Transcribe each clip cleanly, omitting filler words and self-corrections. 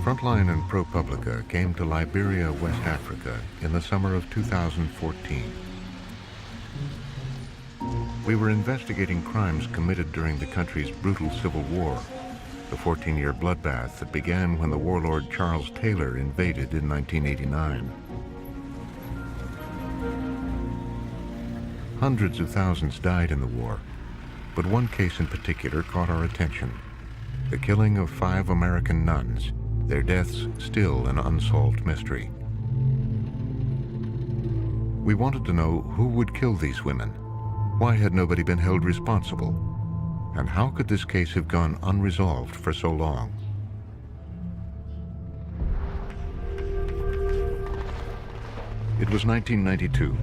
Frontline and ProPublica came to Liberia, West Africa in the summer of 2014. We were investigating crimes committed during the country's brutal civil war, the 14-year bloodbath that began when the warlord Charles Taylor invaded in 1989. Hundreds of thousands died in the war, but one case in particular caught our attention: the killing of 5 American nuns, their deaths still an unsolved mystery. We wanted to know who would kill these women, why had nobody been held responsible, and how could this case have gone unresolved for so long? It was 1992.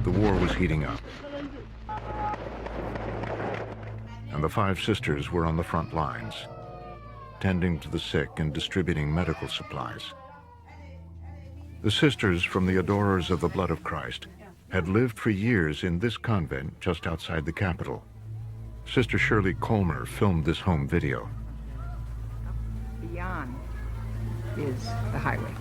The war was heating up, and the 5 sisters were on the front lines, tending to the sick and distributing medical supplies. The sisters from the Adorers of the Blood of Christ had lived for years in this convent just outside the capital. Sister Shirley Colmer filmed this home video. Beyond is the highway.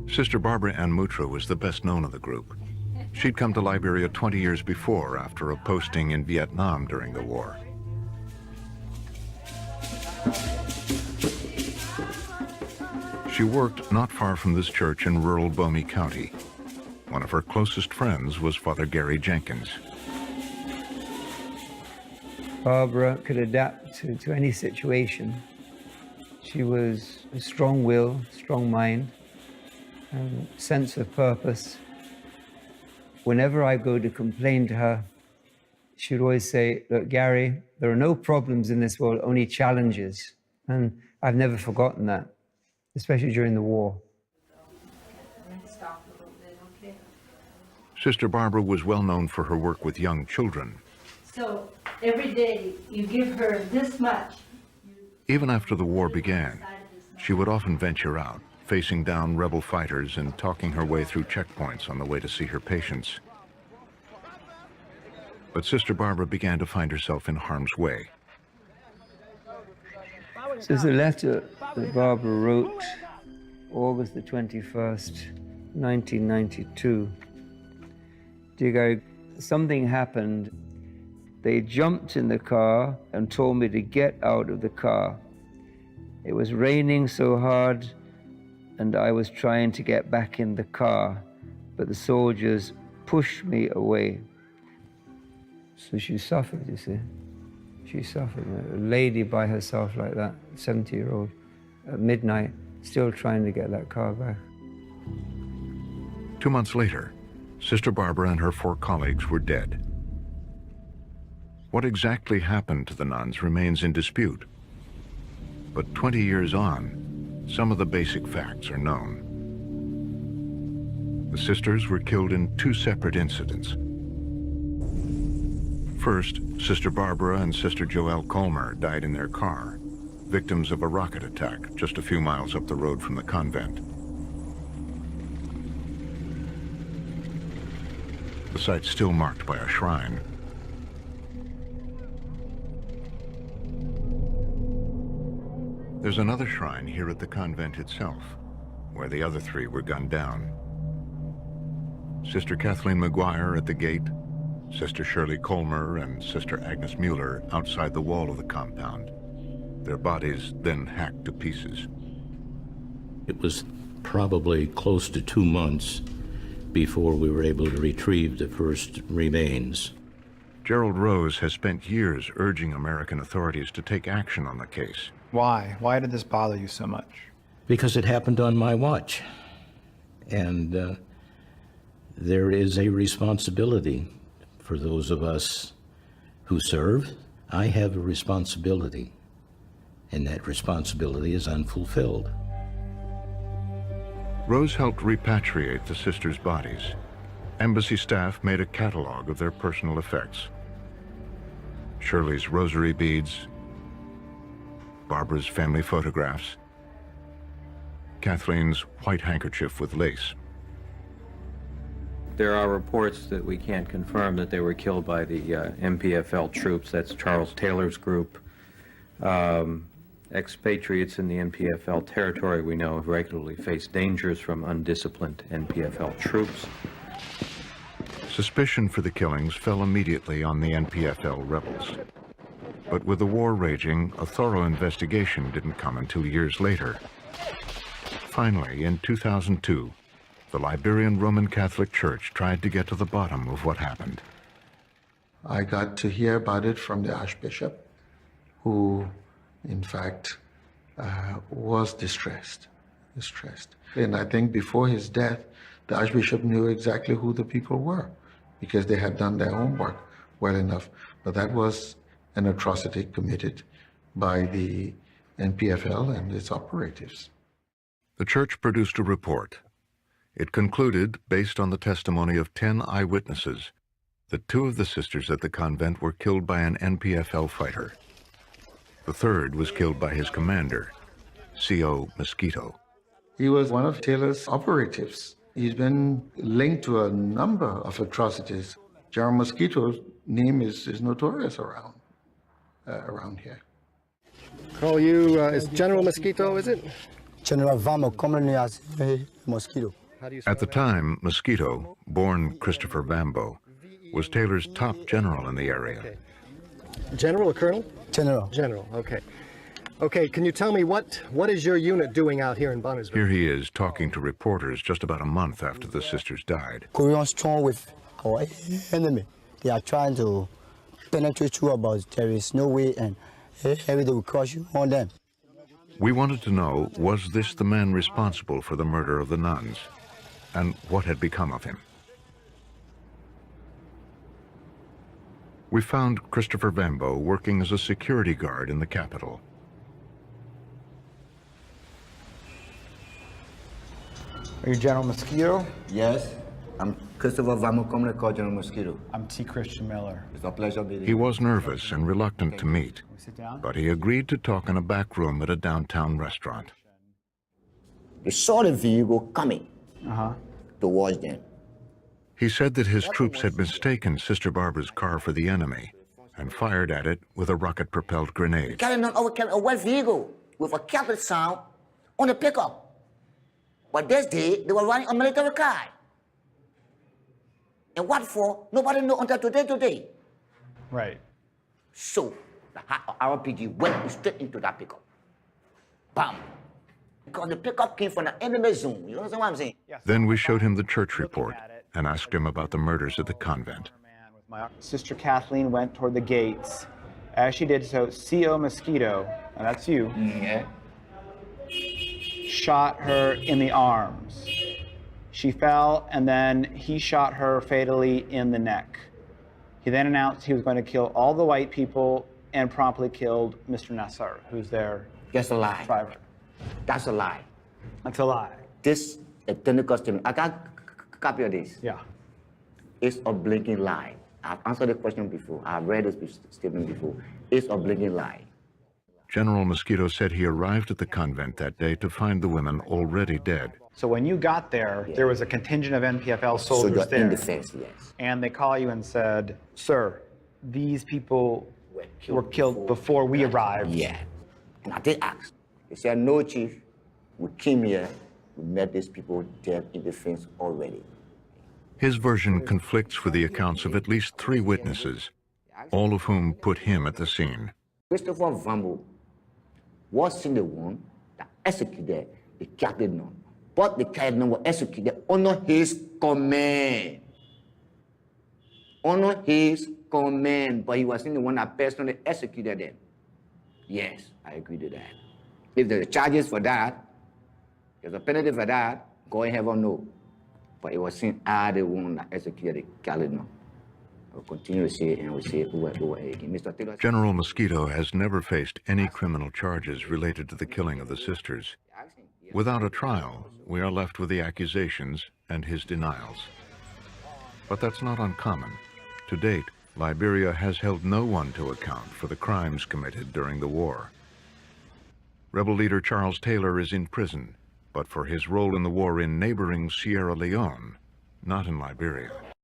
Sister Barbara Ann Mutra was the best known of the group. She'd come to Liberia 20 years before after a posting in Vietnam during the war. She worked not far from this church in rural Bomi County. One of her closest friends was Father Gary Jenkins. Barbara could adapt to any situation. She was a strong will, strong mind, and sense of purpose. Whenever I go to complain to her, she would always say, "Look, Gary, there are no problems in this world, only challenges." And I've never forgotten that, especially during the war. Sister Barbara was well known for her work with young children. So every day you give her this much. Even after the war began, she would often venture out, facing down rebel fighters and talking her way through checkpoints on the way to see her patients. But Sister Barbara began to find herself in harm's way. So there's a letter that Barbara wrote August the 21st, 1992. Dear Gary, something happened. They jumped in the car and told me to get out of the car. It was raining so hard, and I was trying to get back in the car, but the soldiers pushed me away. So she suffered, you see. She suffered. A lady by herself like that, 70-year-old, at midnight, still trying to get that car back. 2 months later, Sister Barbara and her 4 colleagues were dead. What exactly happened to the nuns remains in dispute. But 20 years on, some of the basic facts are known. The sisters were killed in 2 separate incidents. First, Sister Barbara and Sister Joelle Colmer died in their car, victims of a rocket attack just a few miles up the road from the convent. The site's still marked by a shrine. There's another shrine here at the convent itself, where the other 3 were gunned down. Sister Kathleen McGuire at the gate, Sister Shirley Colmer and Sister Agnes Mueller outside the wall of the compound, their bodies then hacked to pieces. It was probably close to 2 months before we were able to retrieve the first remains. Gerald Rose has spent years urging American authorities to take action on the case. Why? Why did this bother you so much? Because it happened on my watch. And there is a responsibility for those of us who serve. I have a responsibility, and that responsibility is unfulfilled. Rose helped repatriate the sisters' bodies. Embassy staff made a catalog of their personal effects. Shirley's rosary beads, Barbara's family photographs, Kathleen's white handkerchief with lace. There are reports that we can't confirm that they were killed by the MPFL troops. That's Charles Taylor's group. Expatriates in the NPFL territory, we know, have regularly faced dangers from undisciplined NPFL troops. Suspicion for the killings fell immediately on the NPFL rebels. But with the war raging, a thorough investigation didn't come until years later. Finally, in 2002, the Liberian Roman Catholic Church tried to get to the bottom of what happened. I got to hear about it from the Archbishop, who, in fact, was distressed. And I think before his death, the Archbishop knew exactly who the people were, because they had done their homework well enough. But that was an atrocity committed by the NPFL and its operatives. The church produced a report. It concluded, based on the testimony of 10 eyewitnesses, that 2 of the sisters at the convent were killed by an NPFL fighter. The third was killed by his commander, C.O. Mosquito. He was one of Taylor's operatives. He's been linked to a number of atrocities. General Mosquito's name is notorious around here. Call you, is General Mosquito, is it? General Vamo, commonly as Mosquito. At the time, Mosquito, born Christopher Vambo, was Taylor's top general in the area. Okay. General or Colonel? General. General, okay. Okay, can you tell me what is your unit doing out here in Bonnersville? Here he is talking to reporters just about a month after the sisters died. Going strong with our enemy. They are trying to penetrate through, but there is no way, and every day we crush you on them. We wanted to know, was this the man responsible for the murder of the nuns? And what had become of him? We found Christopher Vambo working as a security guard in the capital. Are you General Mosquito? Yes, I'm Christopher Vamo, commonly called General Mosquito. I'm T. Christian Miller. It's a pleasure meeting you. He was nervous and reluctant to meet, Sit down. but he agreed to talk in a back room at a downtown restaurant. We saw the vehicle coming towards them. He said that his troops had mistaken Sister Barbara's car for the enemy and fired at it with a rocket-propelled grenade. Carrying on a white vehicle with a Catholic sound on the pickup. But this day, they were running a military car. And what for? Nobody knows until today. Right. So, the RPG went straight into that pickup. Bam! Because the pickup came from the enemy zone. You understand what I'm saying? Then we showed him the church report and asked him about the murders at the convent. Sister Kathleen went toward the gates. As she did so, C.O. Mosquito, and that's you, shot her in the arms. She fell, and then he shot her fatally in the neck. He then announced he was going to kill all the white people and promptly killed Mr. Nassar, who's their That's a lie. driver. That's a lie. That's a lie. This technical statement, I got a copy of this. Yeah. It's a blinking lie. I've answered the question before. I've read this statement before. It's a blinking lie. General Mosquito said he arrived at the convent that day to find the women already dead. So when you got there, there was a contingent of NPFL So soldiers you're there. in defense, yes. And they call you and said, sir, these people were killed before we arrived. Yeah. Now they asked. They said, no, Chief. We came here. We met these people dead in defense already. His version conflicts with the accounts of at least 3 witnesses, all of whom put him at the scene. Christopher Vambo was the one that executed the Catholic nun. But the Catholic nun was executed under his command. Under his command. But he was the one that personally executed them. Yes, I agree to that. If there are charges for that, there's a penalty for that, go in heaven, no. But it was seen I the one that executed the Catholic nun. We'll continue to say it, and we'll say it over again. Mr. Taylor. General Mosquito has never faced any criminal charges related to the killing of the sisters. Without a trial, we are left with the accusations and his denials. But that's not uncommon. To date, Liberia has held no one to account for the crimes committed during the war. Rebel leader Charles Taylor is in prison, but for his role in the war in neighboring Sierra Leone, not in Liberia.